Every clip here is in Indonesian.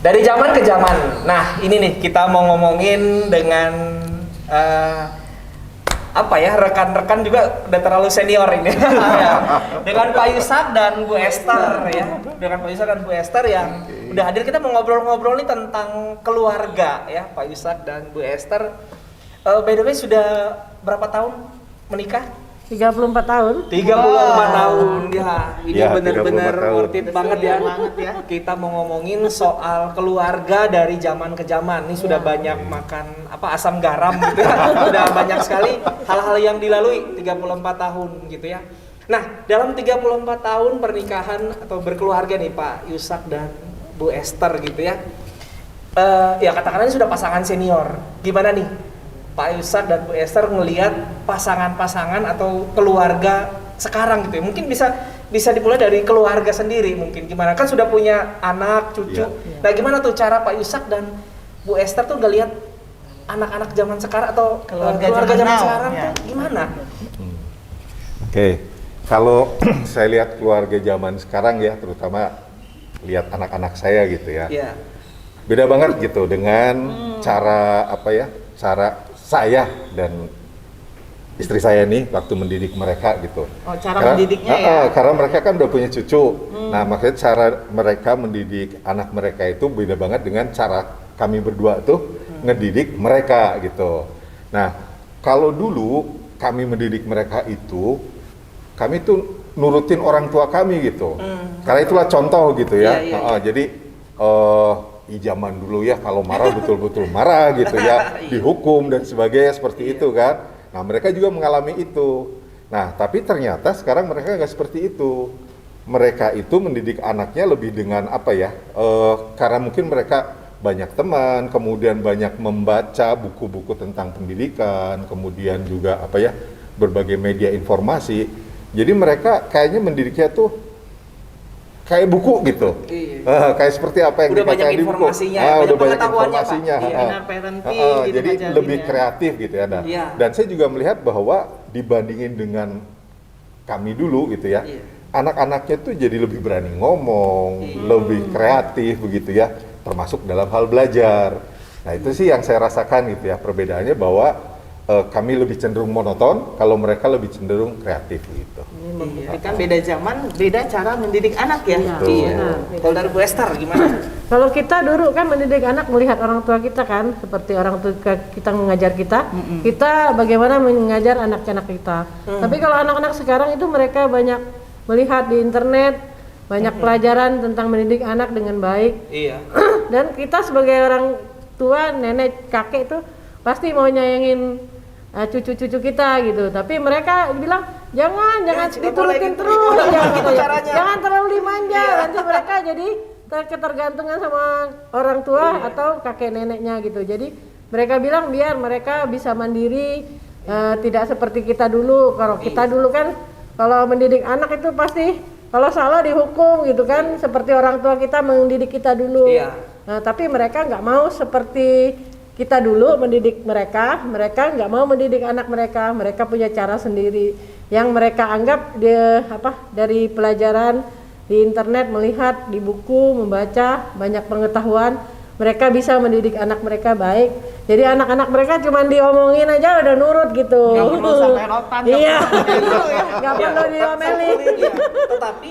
Dari zaman ke zaman. Nah, ini nih kita mau ngomongin dengan apa ya, rekan-rekan juga udah terlalu senior ini. Ya. Dengan Pak Yusak dan Bu Esther ya. Dengan Pak Yusak dan Bu Esther yang udah hadir, kita mau ngobrol-ngobrol nih tentang keluarga ya, Pak Yusak dan Bu Esther. By the way, sudah berapa tahun menikah? 34 tahun. 34 tahun ya. Ini Ya, benar-benar 34 tahun. worth it banget ya. Kita mau ngomongin soal keluarga dari zaman ke zaman. Ini sudah banyak makan asam garam gitu ya. Sudah banyak sekali hal-hal yang dilalui 34 tahun gitu ya. Nah, dalam 34 tahun pernikahan atau berkeluarga nih Pak Yusak dan Bu Esther gitu ya. Ya katakanlah ini sudah pasangan senior. Gimana nih Pak Yusak dan Bu Esther ngelihat pasangan-pasangan atau keluarga sekarang gitu ya. Mungkin bisa dimulai dari keluarga sendiri mungkin. Gimana? Kan sudah punya anak, cucu. Nah, gimana tuh cara Pak Yusak dan Bu Esther tuh ngelihat anak-anak zaman sekarang atau keluarga zaman sekarang tuh gimana? Oke. Kalau saya lihat keluarga zaman sekarang ya, terutama lihat anak-anak saya gitu ya. Iya. Beda banget gitu dengan cara cara saya dan istri saya nih waktu mendidik mereka gitu. Oh, cara mendidiknya ya. Karena mereka kan udah punya cucu. Nah, makanya cara mereka mendidik anak mereka itu beda banget dengan cara kami berdua tuh ngedidik mereka gitu. Nah, kalau dulu kami mendidik mereka itu, kami tuh nurutin orang tua kami gitu. Karena itulah contoh gitu ya. Jadi zaman dulu ya kalau marah betul-betul marah gitu ya, dihukum dan sebagainya seperti itu kan. Nah, mereka juga mengalami itu. Nah, tapi ternyata sekarang mereka nggak seperti itu. Mereka itu mendidik anaknya lebih dengan karena mungkin mereka banyak teman, kemudian banyak membaca buku-buku tentang pendidikan, kemudian juga berbagai media informasi. Jadi mereka kayaknya mendidiknya tuh kayak buku gitu, kayak seperti apa yang udah banyak informasinya, udah banyak informasinya, gitu, jadi lebih kreatif gitu ya. Dan saya juga melihat bahwa dibandingin dengan kami dulu gitu ya, anak-anaknya tuh jadi lebih berani ngomong, lebih kreatif begitu ya, termasuk dalam hal belajar. Nah itu sih yang saya rasakan gitu ya, perbedaannya bahwa kami lebih cenderung monoton, kalau mereka lebih cenderung kreatif gitu. Kan beda zaman, beda cara mendidik anak ya. Iya. Kalau dari Bu Esther gimana? Kalau kita dulu kan mendidik anak melihat orang tua kita kan, seperti orang tua kita mengajar kita, kita bagaimana mengajar anak-anak kita. Tapi kalau anak-anak sekarang itu mereka banyak melihat di internet, banyak pelajaran tentang mendidik anak dengan baik. Iya. Dan kita sebagai orang tua, nenek, kakek itu pasti mau nyayangin cucu-cucu kita gitu, tapi mereka bilang jangan diturutin terus, jangan terlalu dimanja, nanti mereka jadi ketergantungan sama orang tua atau kakek neneknya gitu. Jadi mereka bilang biar mereka bisa mandiri, tidak seperti kita dulu. Kalau kita dulu kan kalau mendidik anak itu pasti kalau salah dihukum gitu kan, seperti orang tua kita mendidik kita dulu. Tapi mereka nggak mau seperti kita dulu mendidik mereka nggak mau mendidik anak mereka punya cara sendiri yang mereka anggap dari pelajaran di internet, melihat di buku, membaca banyak pengetahuan, mereka bisa mendidik anak mereka baik. Jadi anak-anak mereka cuma diomongin aja udah nurut gitu. Nggak perlu sampai rotan. Iya. Nggak perlu diomelin. Tetapi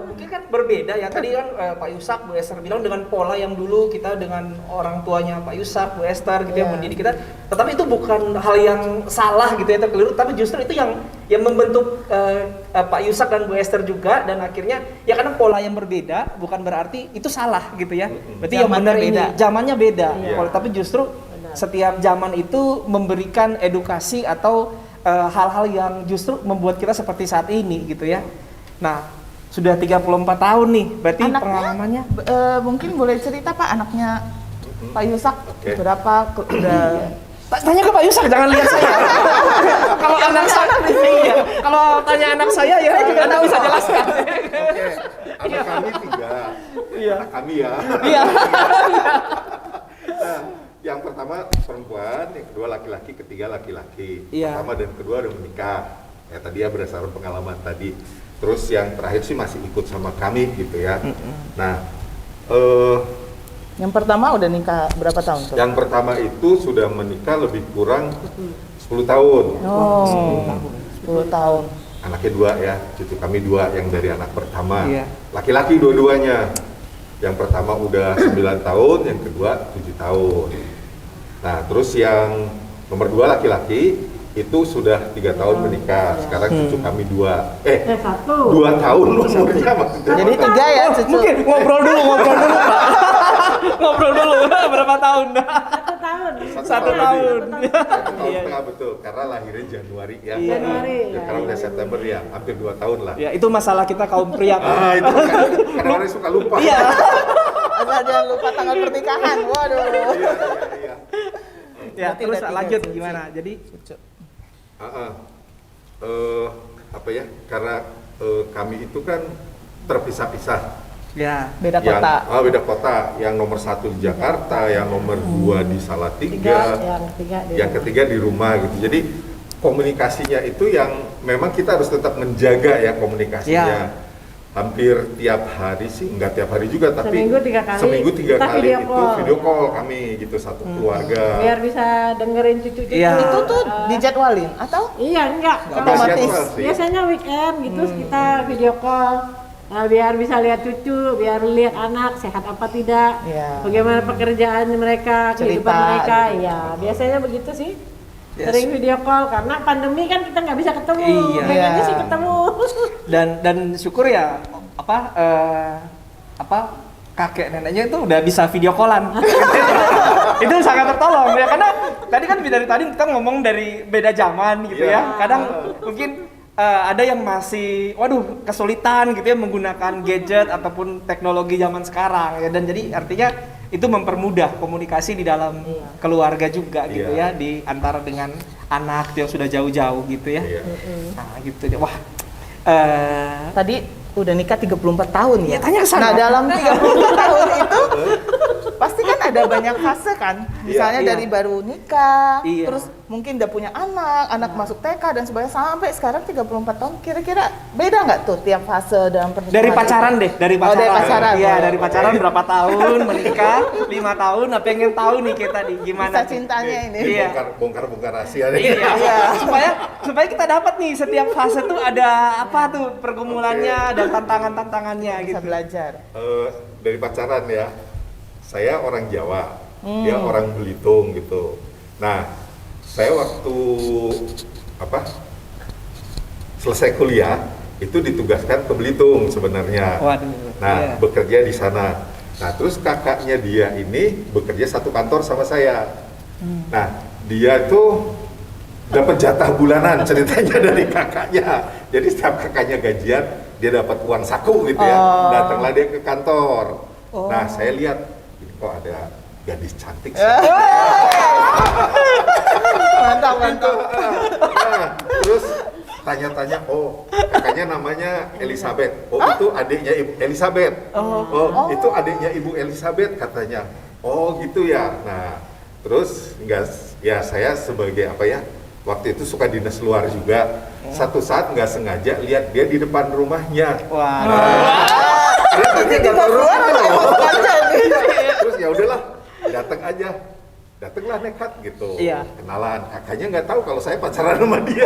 mungkin kan berbeda ya. Tadi kan Pak Yusak, Bu Esther bilang dengan pola yang dulu kita dengan orang tuanya Pak Yusak, Bu Esther gitu yang mendidik kita. Tetapi itu bukan hal yang salah gitu ya, keliru. Tapi justru itu yang membentuk Pak Yusak dan Bu Esther juga, dan akhirnya ya karena pola yang berbeda bukan berarti itu salah gitu ya. Berarti yang benar ini zamannya beda. Tapi justru setiap zaman itu memberikan edukasi atau hal-hal yang justru membuat kita seperti saat ini gitu ya. Nah, sudah 34 tahun nih, berarti anaknya, pengalamannya mungkin boleh cerita Pak, anaknya Pak Yusak berapa udah tanya ke Pak Yusak, jangan lihat saya. Kalau anak saya kalau tanya anak saya ya juga Anda bisa jelaskan. Anak kami 3. Anak kami ya. Iya. Nah, yang pertama perempuan, yang kedua laki-laki, ketiga laki-laki. Pertama dan kedua udah menikah. Ya tadi ya berdasarkan pengalaman tadi. Terus yang terakhir sih masih ikut sama kami gitu ya. Nah, Yang pertama udah nikah berapa tahun tuh? Yang pertama itu sudah menikah lebih kurang 10 tahun. Oh, 10 tahun. Anaknya 2 ya, cucu kami 2 yang dari anak pertama. Iya. Laki-laki dua-duanya. Yang pertama udah 9 tahun, yang kedua 7 tahun. Nah, terus yang nomor 2 laki-laki itu sudah 3 tahun menikah. Sekarang cucu kami 2 1. tahun umurnya maksudnya. Jadi 3 ya cucu. Mungkin ngobrol dulu Pak. Ngobrol dulu berapa tahun? 1 tahun. 1 tahun. 1 tahun setengah betul, karena lahirnya Januari ya. Januari, Ya, sekarang udah September ya, hampir 2 tahun lah. Ya, itu masalah kita kaum pria, Pak. Itu kan kadang-kadang suka lupa. Iya. Asal jangan lupa tanggal pernikahan. Waduh. Iya. Ya, Berarti terus udah 3 lanjut cucu. gimana? Jadi Apa ya? Karena kami itu kan terpisah-pisah. ya, Beda kota. Beda kota. Yang nomor 1 di Jakarta, yang nomor 2 di Salatiga, yang ketiga di rumah gitu. Jadi komunikasinya itu yang memang kita harus tetap menjaga ya komunikasinya. Ya. Hampir tiap hari sih, enggak tiap hari juga, tapi Seminggu 3 kali. seminggu 3 Kita kali video itu call. video call kami gitu, satu keluarga. Biar bisa dengerin cucu-cucu. Iya. Itu tuh dijadwalin atau? Iya, enggak. Otomatis. Jadwal sih. Biasanya weekend gitu kita video call. Nah, biar bisa lihat cucu, biar lihat anak sehat apa tidak, Iya. bagaimana pekerjaan mereka, kehidupan Cerita, mereka. gitu. Iya, biasanya begitu sih. Yes. Sering video call karena pandemi kan kita nggak bisa ketemu. Iya. Pengennya Iya. sih ketemu. dan syukur ya kakek neneknya itu udah bisa video callan. Itu sangat tertolong ya, karena tadi kan dari tadi kita ngomong dari beda zaman gitu Iya. ya. Kadang mungkin ada yang masih kesulitan gitu ya menggunakan gadget ataupun teknologi zaman sekarang ya, dan jadi artinya itu mempermudah komunikasi di dalam keluarga juga gitu Iya. ya, di antara dengan anak yang sudah jauh-jauh gitu ya. Iya. Nah, gitu ya. Wah. Tadi udah nikah 34 tahun ya? Iya, tanya ke sana. Nah, dalam 34 tahun itu pasti kan ada banyak fase kan? Misalnya Iya. dari baru nikah, Iya. terus mungkin udah punya anak masuk TK dan sebagainya, sampai sekarang 34 tahun, kira-kira beda nggak tuh tiap fase dalam pernikahan? Dari pacaran deh, dari pacaran. dari pacaran. Iya, Oh. dari pacaran berapa tahun, menikah 5 tahun. Nah, pengen tahu nih kita nih gimana. Kisah tuh. cintanya ini. Iya. Bongkar rahasia nih. Iya. supaya kita dapat nih setiap fase tuh ada apa tuh pergumulannya dan tantangannya Bisa gitu. belajar. Dari pacaran ya, saya orang Jawa, dia orang Belitung gitu. Nah, saya waktu selesai kuliah itu ditugaskan ke Belitung sebenarnya. Waduh. Nah, Iya. bekerja di sana. Nah, terus kakaknya dia ini bekerja satu kantor sama saya. Nah, dia tuh dapat jatah bulanan ceritanya dari kakaknya. Jadi setiap kakaknya gajian, dia dapat uang saku gitu ya. Datanglah dia ke kantor. Nah, saya lihat ini kok ada gadis cantik sih. Mantap. Nah, terus tanya-tanya, oh kakaknya namanya Elizabeth. Oh, itu adiknya Ibu Elizabeth. Oh, itu adiknya Ibu Elizabeth katanya. Oh, gitu ya. Nah, terus saya sebagai waktu itu suka dinas luar juga. Satu saat nggak sengaja lihat dia di depan rumahnya. Wah. Dia nggak tahu rumahnya. Terus ya udahlah, datanglah nekat gitu. Iya. Kenalan. Kakaknya nggak tahu kalau saya pacaran sama dia.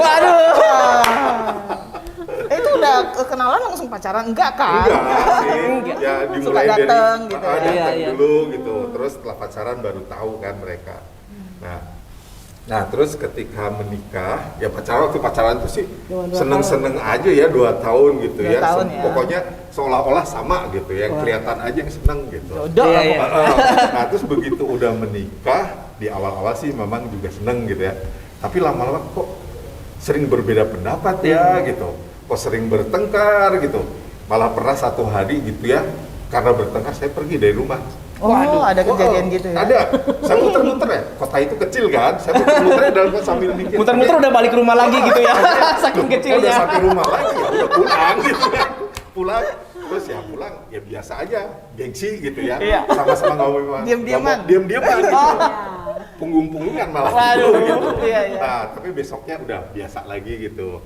Itu udah kenalan langsung pacaran? Enggak kan? Enggak sih. Ya dimulai Suka dateng dari gitu ya. datang Iya. dulu gitu. Terus setelah pacaran baru tahu kan mereka. Nah, terus ketika menikah, ya waktu pacaran itu sih seneng-seneng aja ya 2 tahun gitu 2 ya. tahun ya. Pokoknya seolah-olah sama gitu ya, kelihatan aja yang seneng gitu. Jodoh lah Iya, pokoknya. Nah, terus begitu udah menikah, di awal-awal sih memang juga seneng gitu ya. Tapi lama-lama kok sering berbeda pendapat ya gitu. Kok sering bertengkar gitu. Malah pernah satu hari gitu ya, karena bertengkar saya pergi dari rumah. Ada kejadian gitu ya? Ada. Saya muter-muter ya. Kota itu kecil kan. Saya muter-muter dalam sambil mikir. Muter-muter udah balik rumah lagi gitu ya. Saking Udah kecilnya. sampai rumah lagi ya udah pulang gitu kan. Pulang terus ya pulang ya biasa aja, gengsi gitu ya. Iya. Sama-sama ngomong Diam-diaman. Diam-diaman gitu. Punggung-punggungan malah Waduh. gitu. Iya, iya. Nah, tapi besoknya udah biasa lagi gitu.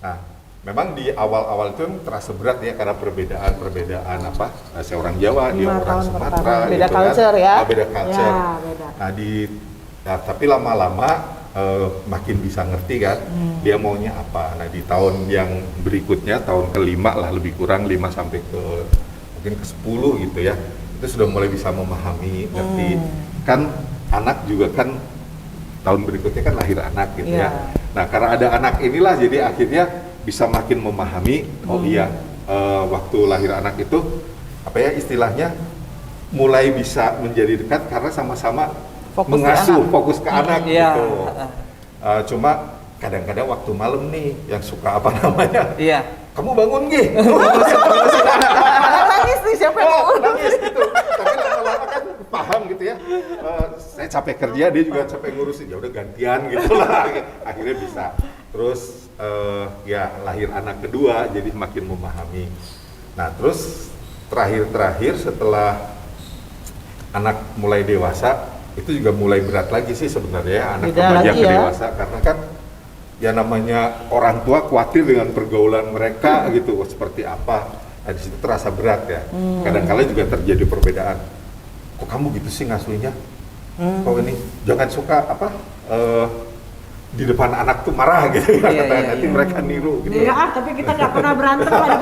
Nah, memang di awal-awal itu terasa berat ya karena perbedaan apa, saya orang Jawa, dia 5 orang tahun Sumatera, pertama. Beda gitu culture ya. Beda culture. Ya, beda. Nah tapi lama-lama makin bisa ngerti kan, dia maunya apa. Nah di tahun yang berikutnya, tahun ke-5 lah lebih kurang 5 sampai ke mungkin ke-10 gitu ya, itu sudah mulai bisa memahami, ngerti. Kan anak juga kan tahun berikutnya kan lahir anak gitu ya. Nah karena ada anak inilah jadi akhirnya bisa makin memahami. Oh iya, waktu lahir anak itu apa ya istilahnya mulai bisa menjadi dekat karena sama-sama fokus ke anak gitu. Cuma kadang-kadang waktu malam nih yang suka apa namanya? Iya. Kamu bangun gih. Anak nangis nih, siapa yang mau Nangis gitu. Tapi lama-lama kan paham gitu ya. Saya capek kerja, dia juga capek ngurusin. Ya udah gantian gitu lah. Akhirnya bisa. Terus ya lahir anak kedua, jadi makin memahami. Nah terus terakhir setelah anak mulai dewasa, itu juga mulai berat lagi sih sebenarnya anak Beda remaja lagi ke ya. dewasa, karena kan ya namanya orang tua khawatir dengan pergaulan mereka gitu, seperti apa. Nah, di situ terasa berat ya. Kadang-kala juga terjadi perbedaan. Kok kamu gitu sih ngasuhnya? Kok ini jangan suka apa di depan anak tuh marah gitu ya. Nanti mereka niru gitu. Enggak tapi kita nggak pernah berantem pada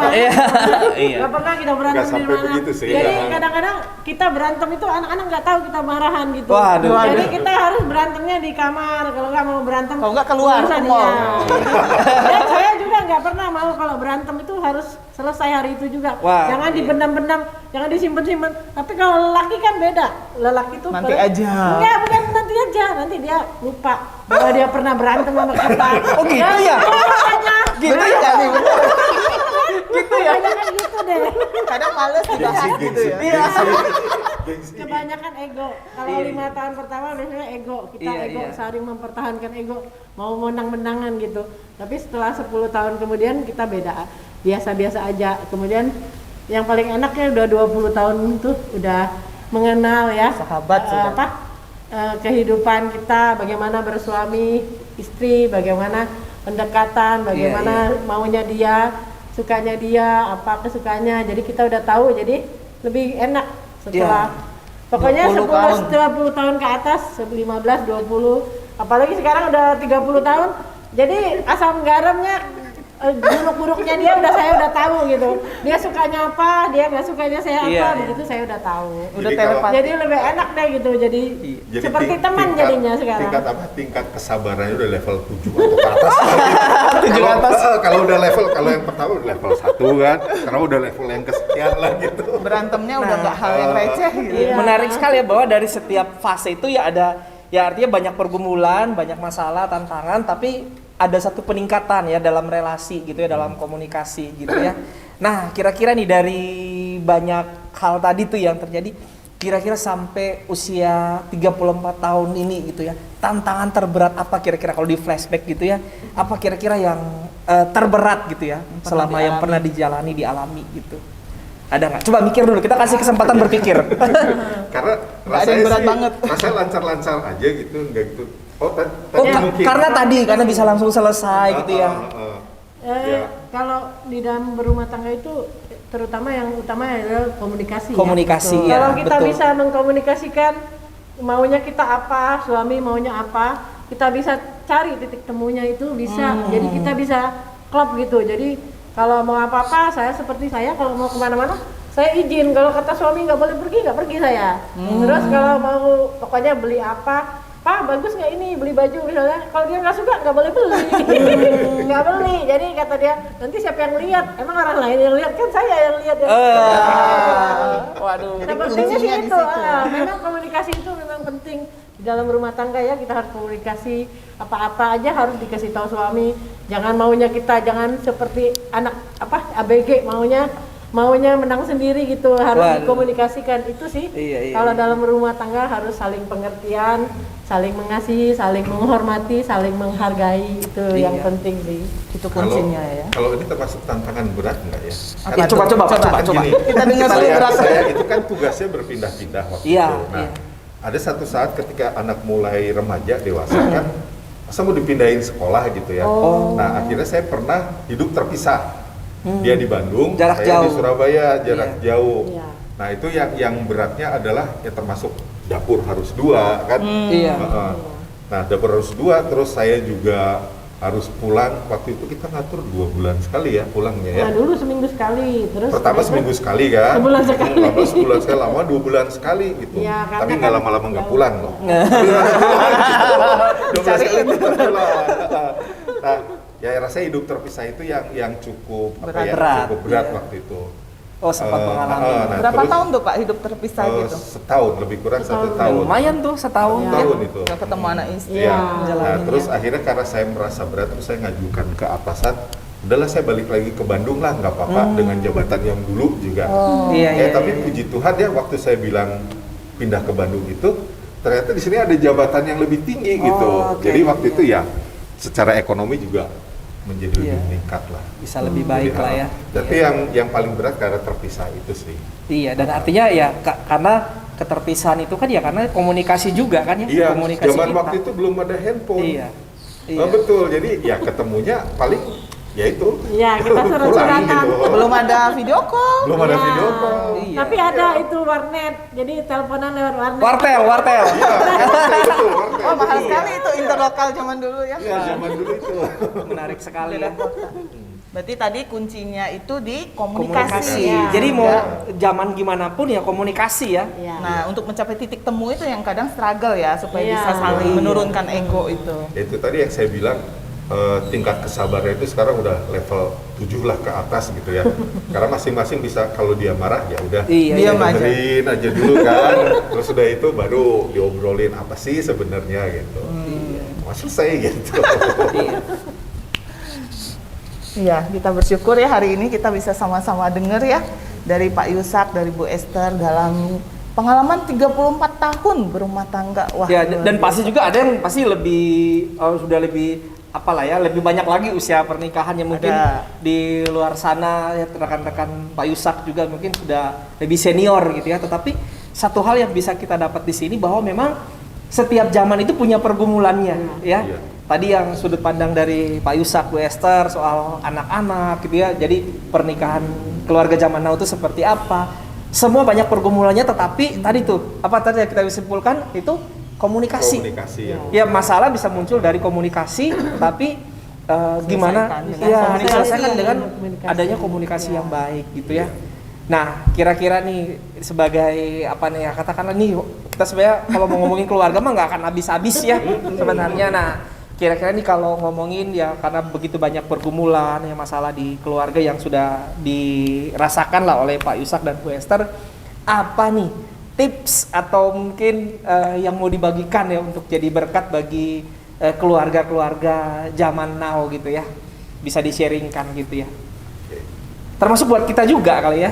nggak pernah kita berantem Nggak di sampai mana. begitu sih, Jadi ya. kadang-kadang kita berantem itu anak-anak nggak tahu kita marahan gitu. Waduh. Jadi kita harus berantemnya di kamar. Kalau nggak mau berantem, Kalau nggak keluar, urusan ke mall. dia. Dan saya juga nggak pernah mau kalau berantem itu harus selesai hari itu juga. Wah, Jangan iya. dipendam-pendam, jangan disimpan-simpan. Tapi kalau lelaki kan beda. Lelaki itu Nanti aja. Enggak, bukan nanti aja. Nanti dia lupa bahwa dia pernah berantem sama kita. Oh gitu ya? Gitu ya nih, bener. Gitu ya? Kebanyakan gitu deh. Kadang males dibahas gitu ya. Iya. Kebanyakan ego. Kalau Iya, 5 tahun pertama biasanya ego. Kita Iya, ego iya. saling mempertahankan ego. Mau menang-menangan gitu. Tapi setelah 10 tahun kemudian kita beda. Biasa-biasa aja. Kemudian yang paling enaknya udah 20 tahun tuh udah mengenal ya. Sahabat sudah. Kehidupan kita, bagaimana bersuami istri, bagaimana pendekatan, bagaimana maunya dia, sukanya dia, apa kesukaannya. Jadi kita udah tahu, jadi lebih enak setelah pokoknya 20 tahun. 10 tahun ke atas, 15, 20, apalagi sekarang udah 30 tahun. Jadi asam garamnya buruk-buruknya dia saya udah tahu gitu. Dia sukanya apa, dia nggak sukanya saya apa, Iya, iya. begitu saya udah tahu. Udah Jadi telepati. Jadi lebih enak deh gitu. Jadi seperti teman jadinya sekarang. Tingkat kesabarannya udah level 7 atau ke atas. 7 ke atas. Kalau udah level, kalau yang pertama udah level 1 kan, karena udah level yang kesekian lah gitu. Berantemnya udah nggak hal yang receh gitu. Iya. Menarik sekali ya bahwa dari setiap fase itu ya ada, ya artinya banyak pergumulan, banyak masalah, tantangan, tapi ada satu peningkatan ya dalam relasi gitu ya, dalam komunikasi gitu ya. Nah, kira-kira nih dari banyak hal tadi tuh yang terjadi, kira-kira sampai usia 34 tahun ini gitu ya, tantangan terberat apa kira-kira kalau di flashback gitu ya, apa kira-kira yang terberat gitu ya, selama yang pernah dialami gitu. Ada nggak? Coba mikir dulu, kita kasih kesempatan berpikir. Karena Nggak ada yang berat banget. rasanya lancar-lancar aja gitu, enggak gitu. Oh, mungkin. karena bisa langsung selesai gitu ya. Ya. Kalau di dalam berumah tangga itu terutama yang utama adalah komunikasi. Komunikasi, ya. ya, Kalau kita betul. bisa mengkomunikasikan maunya kita apa, suami maunya apa, kita bisa cari titik temunya itu bisa. Jadi kita bisa klop gitu. Jadi kalau mau apa-apa saya seperti saya, kalau mau kemana-mana saya izin. Kalau kata suami nggak boleh pergi, nggak pergi saya. Terus kalau mau pokoknya beli apa, Pak bagus nggak ini beli baju misalnya, kalau dia nggak suka nggak boleh beli. Nggak beli. Jadi kata dia nanti siapa yang lihat, emang orang lain yang lihat, kan saya yang lihat ya. Waduh. Sepertinya sih kuncinya di itu. situ. Memang komunikasi itu memang penting di dalam rumah tangga ya. Kita harus komunikasi, apa-apa aja harus dikasih tahu suami. Jangan maunya kita, jangan seperti anak ABG maunya menang sendiri gitu. Harus Waduh. dikomunikasikan itu sih. Iya, Kalau iya. dalam rumah tangga harus saling pengertian, saling mengasihi, saling menghormati, saling menghargai, itu yang Iya. penting sih. Itu kuncinya ya. Kalau ini termasuk tantangan berat enggak ya? Ya, coba. Kan gini, Kita dengar dulu berat. saya itu kan tugasnya berpindah-pindah waktu Iya, itu. Nah, iya. ada satu saat ketika anak mulai remaja dewasa kan, masa mau dipindahin sekolah gitu ya. Nah akhirnya saya pernah hidup terpisah. Dia di Bandung, Jarak saya di jauh. Surabaya, jarak jauh. Iya. Nah itu yang beratnya adalah ya termasuk dapur harus 2 kan. Iya. Heeh. Nah dapur harus 2, terus saya juga harus pulang. Waktu itu kita ngatur 2 bulan sekali ya pulangnya ya. Nah dulu seminggu sekali, terus Pertama setelah itu seminggu sekali kan. Sebulan sekali. Lama sebulan sekali, lama 2 bulan sekali gitu. Iya, karena Tapi kan nggak lama-lama nggak jauh. pulang loh. 12 kali nggak pulang. Nah, ya rasanya hidup terpisah itu yang cukup Berat. cukup berat Iya. waktu itu. Oh, sempat mengalami. Nah, Berapa terus, tahun tuh Pak hidup terpisah gitu? Setahun, lebih kurang 1 tahun. Lumayan tuh setahun. Iya. Tahun itu. Nggak ketemu anak istri. Iya. Iya. Nah, Jalaninnya. terus akhirnya karena saya merasa berat, terus saya ngajukan ke atasan, udahlah saya balik lagi ke Bandung lah, nggak apa-apa dengan jabatan yang dulu juga. Iya, iya. Tapi iya. puji Tuhan ya waktu saya bilang pindah ke Bandung itu, ternyata di sini ada jabatan yang lebih tinggi gitu. oke. Jadi waktu itu ya secara ekonomi juga menjadi Iya. lebih meningkat lah. Bisa lebih baik Jadi, lah ya. Tapi yang paling berat karena terpisah itu sih. Iya, dan artinya ya karena keterpisahan itu kan ya karena komunikasi juga kan ya. Iya, Komunikasi zaman kita. waktu itu belum ada handphone. Iya. Oh, betul, jadi ya ketemunya paling ya itu. Iya, kita pulang surat-suratan. gitu. Belum ada video call. Belum ada Iya. video call. Iya. Tapi ada itu warnet, jadi teleponan lewat warnet. Wartel. Iya, betul, wartel. Oh mahal sekali itu interlokal zaman dulu ya. Iya, zaman dulu itu. Menarik sekali Beda ya. kota. Berarti tadi kuncinya itu di Komunikasi. komunikasi. Iya. Jadi mau Ya. zaman gimana pun ya komunikasi ya. Iya. Nah, untuk mencapai titik temu itu yang kadang struggle ya supaya Iya. bisa saling Iya. menurunkan ego itu. Ya, itu tadi yang saya bilang tingkat kesabaran itu sekarang udah level 7 lah ke atas gitu ya. Karena masing-masing bisa kalau dia marah ya udah Iya, Diam iya. aja. dengerin aja dulu kan. Terus udah itu baru diobrolin apa sih sebenarnya gitu. Wah, selesai gitu. Iya. Iya, kita bersyukur ya hari ini kita bisa sama-sama dengar ya dari Pak Yusak, dari Bu Esther dalam pengalaman 34 tahun berumah tangga. Wah. Ya, luar dan biasa. pasti juga ada yang pasti lebih sudah lebih apalah ya, lebih banyak lagi usia pernikahannya mungkin Ada. di luar sana ya rekan-rekan Pak Yusak juga mungkin sudah lebih senior gitu ya. Tetapi satu hal yang bisa kita dapat di sini bahwa memang setiap zaman itu punya pergumulannya ya. Iya. Tadi yang sudut pandang dari Pak Yusak, Bu Esther soal anak-anak gitu ya. Jadi pernikahan keluarga zaman now itu seperti apa? Semua banyak pergumulannya, tetapi tadi tuh apa tadi yang kita bisa simpulkan itu komunikasi. Komunikasi ya. Ya masalah bisa muncul dari komunikasi, tapi gimana dengan ya komunikasi. diselesaikan dengan Komunikasi. adanya komunikasi yang baik gitu ya. Nah, kira-kira nih sebagai apa nih ya, katakanlah nih kita sebenarnya kalau mau ngomongin keluarga mah nggak akan habis-habis ya sebenarnya. Nah, kira-kira nih kalau ngomongin ya karena begitu banyak pergumulan ya masalah di keluarga yang sudah dirasakan lah oleh Pak Yusak dan Bu Esther, apa nih tips atau mungkin yang mau dibagikan ya untuk jadi berkat bagi keluarga-keluarga zaman now gitu ya, bisa di-sharingkan gitu ya, termasuk buat kita juga kali ya.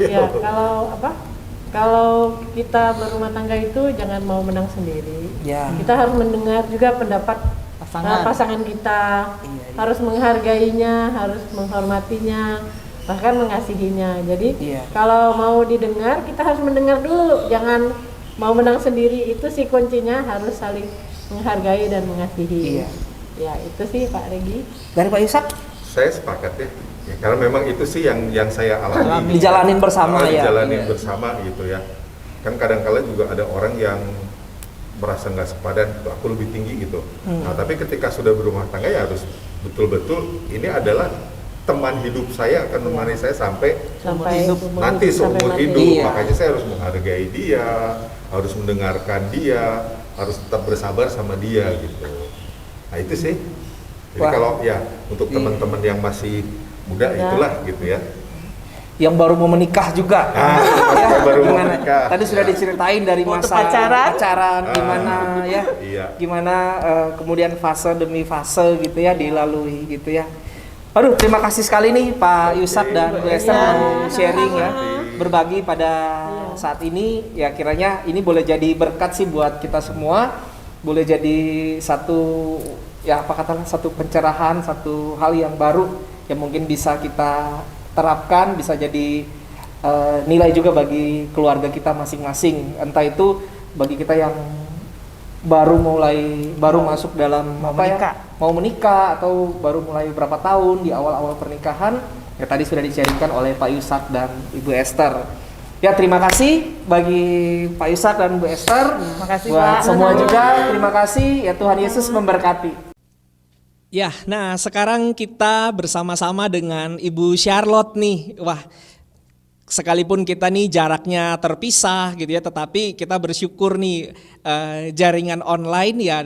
Ya, kalau kita berumah tangga itu jangan mau menang sendiri. Ya. Kita harus mendengar juga pendapat pasangan kita, Iya. harus menghargainya, harus menghormatinya, bahkan mengasihinya. Jadi Iya. kalau mau didengar kita harus mendengar dulu, jangan mau menang sendiri. Itu sih kuncinya, harus saling menghargai dan mengasihi. Iya. Ya itu sih Pak Regi. Dari Pak Yusak Saya sepakat ya. Karena memang itu sih yang saya alami. dijalanin bersama ya. Dijalanin bersama gitu ya. Kan kadang-kala juga ada orang yang merasa nggak sepadan, aku lebih tinggi gitu. Nah tapi ketika sudah berumah tangga ya harus betul-betul ini adalah teman hidup saya, akan menemani saya sampai nanti seumur sampai hidup. Iya. Makanya saya harus menghargai dia, harus mendengarkan dia, harus tetap bersabar sama dia gitu. Nah itu sih. Jadi Wah. kalau ya untuk Iya. teman-teman yang masih muda Ya. itulah gitu ya. Yang baru mau menikah juga. Ah, yang baru mau Gimana? menikah. Tadi sudah diceritain dari Waktu masa pacaran. gimana ya. Iya. Gimana kemudian fase demi fase gitu ya dilalui gitu ya. Aduh, terima kasih sekali nih Pak Yusak dan Bu Esther Iya, mau sharing ya, sama-sama. berbagi pada saat ini. Ya kiranya ini boleh jadi berkat sih buat kita semua, boleh jadi satu ya apa katakan satu pencerahan, satu hal yang baru yang mungkin bisa kita terapkan, bisa jadi nilai juga bagi keluarga kita masing-masing. Entah itu bagi kita yang baru masuk dalam menikah. mau menikah atau baru mulai berapa tahun di awal-awal pernikahan, ya tadi sudah diceritakan oleh Pak Yusak dan Ibu Esther. Ya, terima kasih bagi Pak Yusak dan Bu Esther. Terima kasih, buat Pak. semua juga terima kasih, ya Tuhan Yesus memberkati. Ya, nah sekarang kita bersama-sama dengan Ibu Charlotte nih. Wah, sekalipun kita nih jaraknya terpisah gitu ya, tetapi kita bersyukur nih jaringan online ya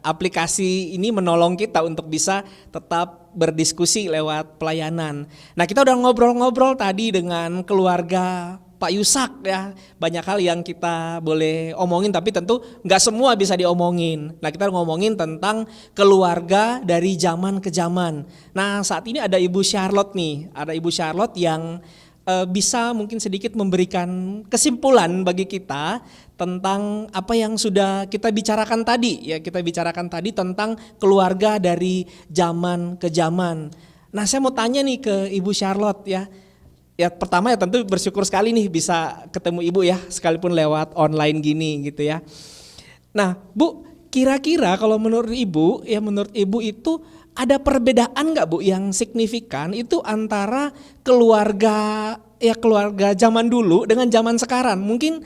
aplikasi ini menolong kita untuk bisa tetap berdiskusi lewat pelayanan. Nah, kita udah ngobrol-ngobrol tadi dengan keluarga Pak Yusak ya, banyak hal yang kita boleh omongin tapi tentu nggak semua bisa diomongin. Nah, kita ngomongin tentang keluarga dari zaman ke zaman. Nah, saat ini ada Ibu Charlotte nih, ada Ibu Charlotte yang bisa mungkin sedikit memberikan kesimpulan bagi kita tentang apa yang sudah kita bicarakan tadi ya, kita bicarakan tadi tentang keluarga dari zaman ke zaman. Nah, saya mau tanya nih ke Ibu Charlotte ya. Ya, pertama ya tentu bersyukur sekali nih bisa ketemu Ibu ya, sekalipun lewat online gini gitu ya. Nah, Bu, kira-kira kalau menurut Ibu itu ada perbedaan nggak Bu yang signifikan itu antara keluarga zaman dulu dengan zaman sekarang? Mungkin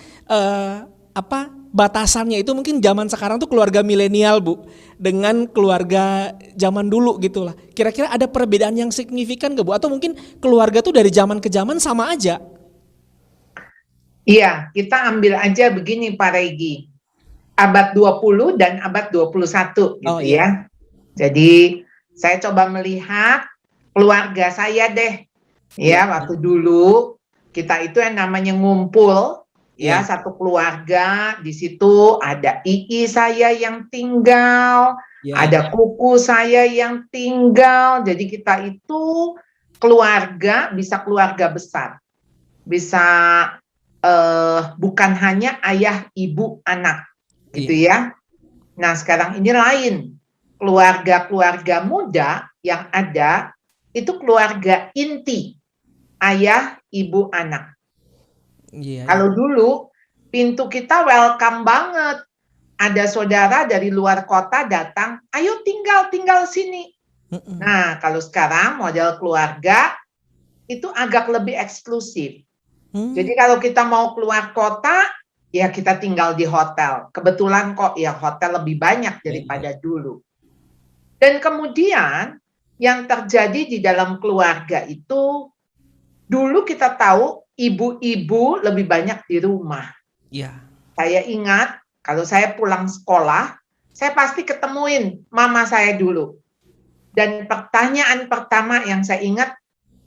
batasannya itu mungkin zaman sekarang tuh keluarga milenial Bu dengan keluarga zaman dulu gitulah. Kira-kira ada perbedaan yang signifikan nggak Bu? Atau mungkin keluarga tuh dari zaman ke zaman sama aja? Iya, kita ambil aja begini Pak Regi. Abad 20 dan abad 21 gitu ya. Jadi saya coba melihat keluarga saya deh. Ya, waktu dulu kita itu yang namanya ngumpul ya, satu keluarga, di situ ada ii saya yang tinggal, ada kuku saya yang tinggal. Jadi kita itu keluarga, bisa keluarga besar. Bisa bukan hanya ayah, ibu, anak gitu ya. Nah, sekarang ini lain. Keluarga-keluarga muda yang ada itu keluarga inti, ayah, ibu, anak. Kalau dulu pintu kita welcome banget, ada saudara dari luar kota datang, ayo tinggal sini. Nah, kalau sekarang model keluarga itu agak lebih eksklusif. Jadi kalau kita mau keluar kota, ya kita tinggal di hotel. Kebetulan kok ya hotel lebih banyak daripada dulu. Dan kemudian yang terjadi di dalam keluarga itu, dulu kita tahu ibu-ibu lebih banyak di rumah. Saya ingat kalau saya pulang sekolah, saya pasti ketemuin mama saya dulu. Dan pertanyaan pertama yang saya ingat,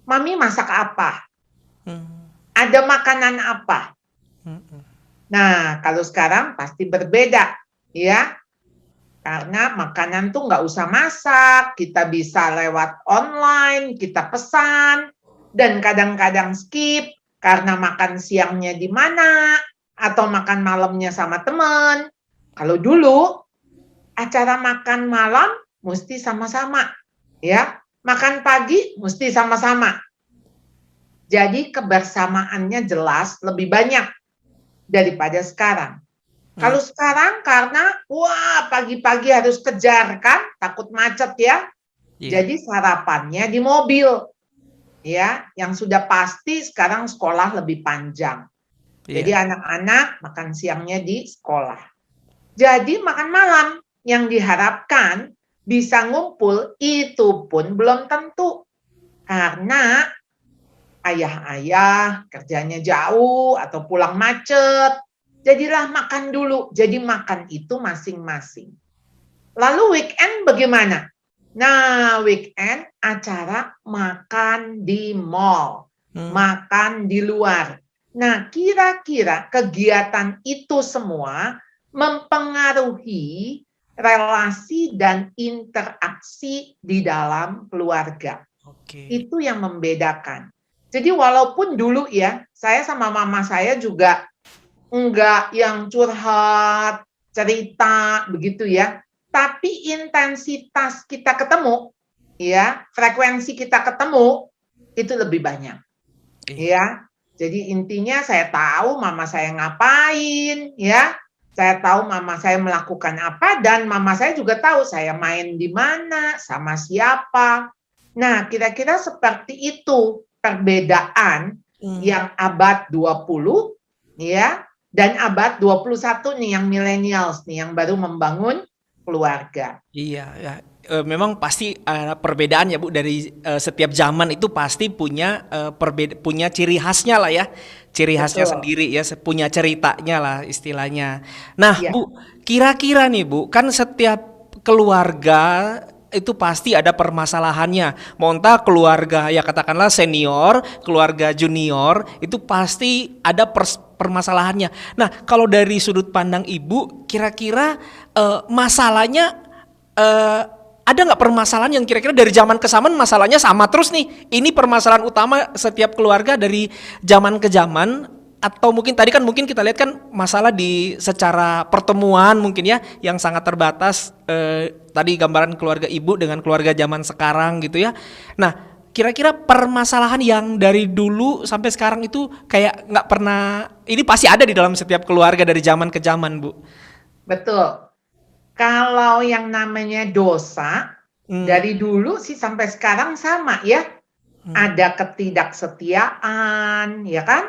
Mami masak apa? Ada makanan apa? Nah, kalau sekarang pasti berbeda, ya. Karena makanan tuh nggak usah masak, kita bisa lewat online, kita pesan, dan kadang-kadang skip karena makan siangnya di mana, atau makan malamnya sama teman. Kalau dulu, acara makan malam mesti sama-sama, ya. Makan pagi mesti sama-sama. Jadi kebersamaannya jelas lebih banyak daripada sekarang. Kalau sekarang karena pagi-pagi harus kejar kan, takut macet ya. Jadi sarapannya di mobil. Ya, yang sudah pasti sekarang sekolah lebih panjang. Jadi anak-anak makan siangnya di sekolah. Jadi makan malam yang diharapkan bisa ngumpul itu pun belum tentu. Karena ayah-ayah kerjanya jauh atau pulang macet. Jadilah makan dulu. Jadi makan itu masing-masing. Lalu weekend bagaimana? Nah, weekend acara makan di mall, makan di luar. Nah, kira-kira kegiatan itu semua mempengaruhi relasi dan interaksi di dalam keluarga. Itu yang membedakan. Jadi walaupun dulu ya, saya sama mama saya juga enggak yang curhat, cerita begitu ya. Tapi intensitas kita ketemu, ya, frekuensi kita ketemu itu lebih banyak. Ya. Jadi intinya saya tahu mama saya ngapain, ya. Saya tahu mama saya melakukan apa dan mama saya juga tahu saya main di mana, sama siapa. Nah, kira-kira seperti itu perbedaan yang abad 20 ya dan abad 21 nih yang millennials nih yang baru membangun keluarga. Iya, ya. Memang pasti ada perbedaan ya Bu dari setiap zaman itu pasti punya punya ciri khasnya lah ya, ciri khasnya Betul. sendiri ya, punya ceritanya lah istilahnya. Nah Ya. Bu, kira-kira nih Bu, kan setiap keluarga itu pasti ada permasalahannya. Mau entah keluarga ya katakanlah senior, keluarga junior, itu pasti ada permasalahannya. Nah, kalau dari sudut pandang Ibu, kira-kira masalahnya ada nggak permasalahan yang kira-kira dari zaman ke zaman masalahnya sama terus nih? Ini permasalahan utama setiap keluarga dari zaman ke zaman, atau mungkin tadi kan mungkin kita lihat kan masalah di secara pertemuan mungkin ya yang sangat terbatas, tadi gambaran keluarga Ibu dengan keluarga zaman sekarang gitu ya. Nah, kira-kira permasalahan yang dari dulu sampai sekarang itu kayak nggak pernah, ini pasti ada di dalam setiap keluarga dari zaman ke zaman Bu. Betul. Kalau yang namanya dosa, dari dulu sih sampai sekarang sama ya. Ada ketidaksetiaan, ya kan?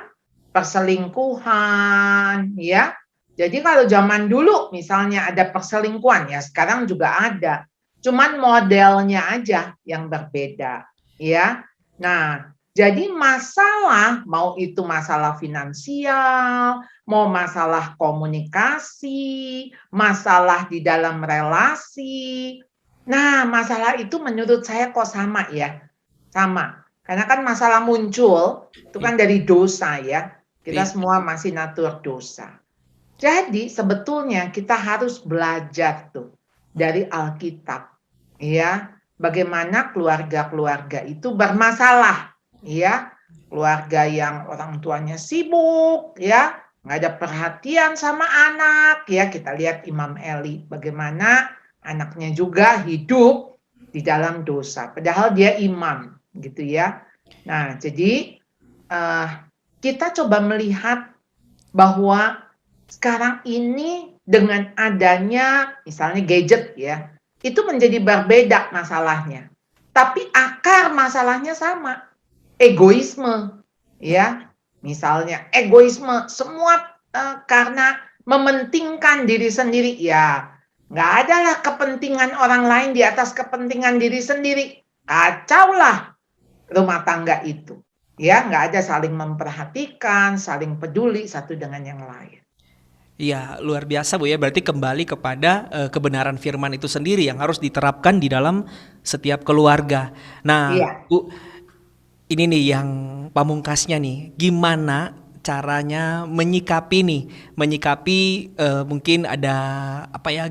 Perselingkuhan, ya. Jadi kalau zaman dulu misalnya ada perselingkuhan, ya sekarang juga ada. Cuman modelnya aja yang berbeda, ya. Nah, jadi masalah, mau itu masalah finansial, mau masalah komunikasi, masalah di dalam relasi. Nah, masalah itu menurut saya kok sama ya. Sama. Karena kan masalah muncul, itu kan dari dosa ya. Kita semua masih natur dosa. Jadi sebetulnya kita harus belajar tuh dari Alkitab. Ya, bagaimana keluarga-keluarga itu bermasalah. Ya, keluarga yang orang tuanya sibuk, ya, nggak ada perhatian sama anak, ya. Kita lihat Imam Eli, bagaimana anaknya juga hidup di dalam dosa, padahal dia imam, gitu ya. Nah, jadi kita coba melihat bahwa sekarang ini dengan adanya misalnya gadget, ya, itu menjadi berbeda masalahnya. Tapi akar masalahnya sama. Egoisme, ya, misalnya egoisme semua karena mementingkan diri sendiri, ya nggak ada lah kepentingan orang lain di atas kepentingan diri sendiri, kacau lah rumah tangga itu, ya nggak ada saling memperhatikan, saling peduli satu dengan yang lain. Iya, luar biasa Bu ya. Berarti kembali kepada kebenaran firman itu sendiri yang harus diterapkan di dalam setiap keluarga. Nah, Iya. Bu, ini nih yang pamungkasnya nih, gimana caranya menyikapi mungkin ada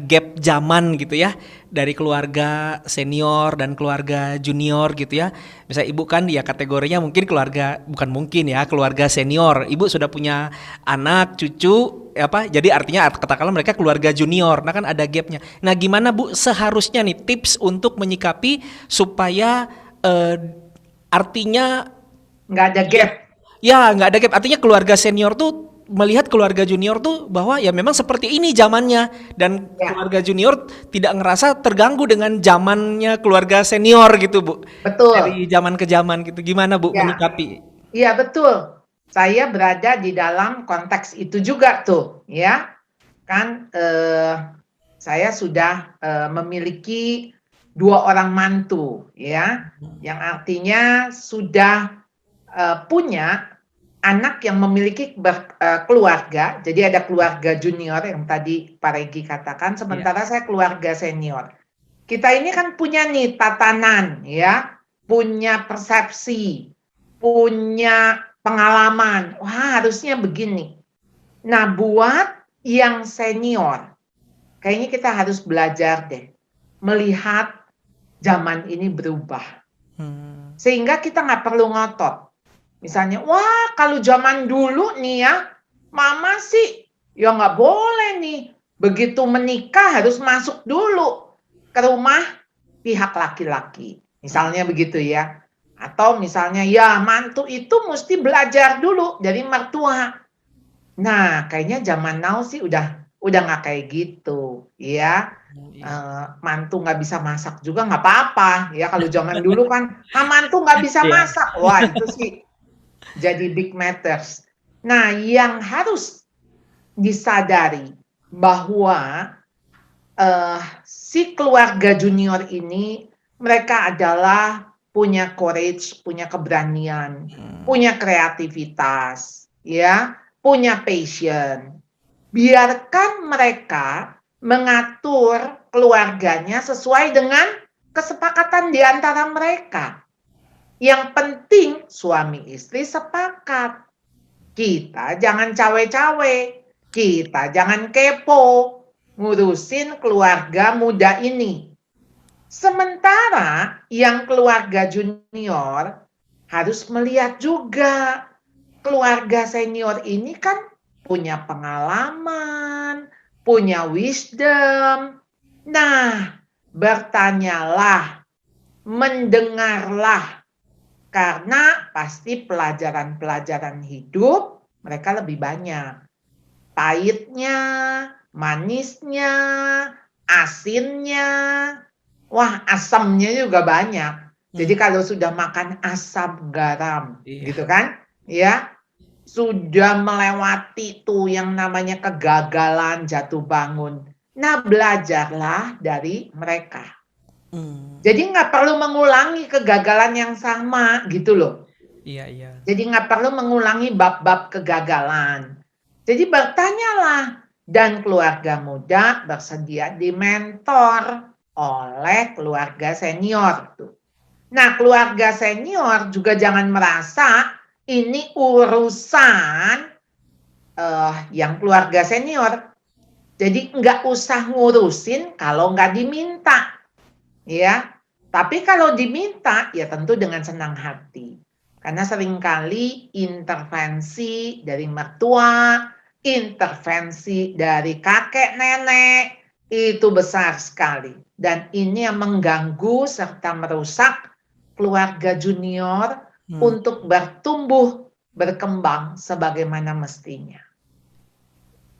gap zaman gitu ya dari keluarga senior dan keluarga junior gitu ya. Misalnya Ibu kan ya kategorinya mungkin keluarga senior. Ibu sudah punya anak, cucu, jadi artinya katakanlah mereka keluarga junior. Nah kan ada gapnya. Nah gimana Bu seharusnya nih tips untuk menyikapi supaya artinya Nggak ada gap. ya nggak ada gap, artinya keluarga senior tuh melihat keluarga junior tuh bahwa ya memang seperti ini zamannya, dan keluarga junior tidak ngerasa terganggu dengan zamannya keluarga senior gitu Bu. Betul. Dari zaman ke zaman gitu, gimana Bu menyikapi? Iya betul. Saya berada di dalam konteks itu juga tuh, ya kan. Saya sudah memiliki 2 orang mantu, ya, yang artinya sudah punya anak yang memiliki keluarga. Jadi ada keluarga junior yang tadi Pak Regi katakan, sementara saya keluarga senior. Kita ini kan punya nih tatanan, ya, punya persepsi, punya pengalaman. Wah, harusnya begini. Nah, buat yang senior, kayaknya kita harus belajar deh melihat zaman ini berubah. Sehingga kita nggak perlu ngotot. Misalnya, wah kalau zaman dulu nih ya, mama sih ya nggak boleh nih. Begitu menikah harus masuk dulu ke rumah pihak laki-laki. Misalnya begitu ya. Atau misalnya ya mantu itu mesti belajar dulu dari mertua. Nah kayaknya zaman now sih udah udah nggak kayak gitu, ya. Mantu nggak bisa masak juga nggak apa-apa, ya. Kalau zaman dulu kan, mantu nggak bisa Iya. masak, wah itu sih jadi big matters. Nah, yang harus disadari bahwa si keluarga junior ini mereka adalah punya courage, punya keberanian, punya kreativitas, ya, punya passion. Biarkan mereka mengatur keluarganya sesuai dengan kesepakatan di antara mereka. Yang penting suami istri sepakat. Kita jangan cawe-cawe, kita jangan kepo ngurusin keluarga muda ini. Sementara yang keluarga junior harus melihat juga keluarga senior ini kan punya pengalaman, punya wisdom. Nah, bertanyalah, mendengarlah, karena pasti pelajaran-pelajaran hidup mereka lebih banyak. Pahitnya, manisnya, asinnya, wah asamnya juga banyak. Jadi kalau sudah makan asam garam, gitu kan, ya, sudah melewati tuh yang namanya kegagalan, jatuh bangun. Nah, belajarlah dari mereka. Jadi nggak perlu mengulangi kegagalan yang sama, gitu loh. Iya. Jadi nggak perlu mengulangi bab-bab kegagalan. Jadi bertanyalah, dan keluarga muda bersedia dimentor oleh keluarga senior. Nah, keluarga senior juga jangan merasa ini urusan yang keluarga senior. Jadi nggak usah ngurusin kalau nggak diminta, ya. Tapi kalau diminta, ya tentu dengan senang hati. Karena seringkali intervensi dari mertua, intervensi dari kakek nenek, itu besar sekali. Dan ini yang mengganggu serta merusak keluarga junior untuk bertumbuh, berkembang sebagaimana mestinya.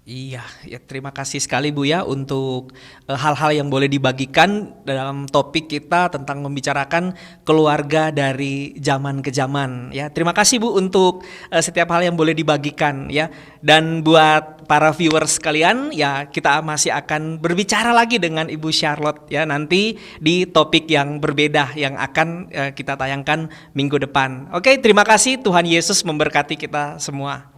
Iya, ya terima kasih sekali Bu ya untuk hal-hal yang boleh dibagikan dalam topik kita tentang membicarakan keluarga dari zaman ke zaman ya. Terima kasih Bu untuk setiap hal yang boleh dibagikan ya. Dan buat para viewers sekalian ya, kita masih akan berbicara lagi dengan Ibu Charlotte ya nanti di topik yang berbeda yang akan kita tayangkan minggu depan. Oke, terima kasih, Tuhan Yesus memberkati kita semua.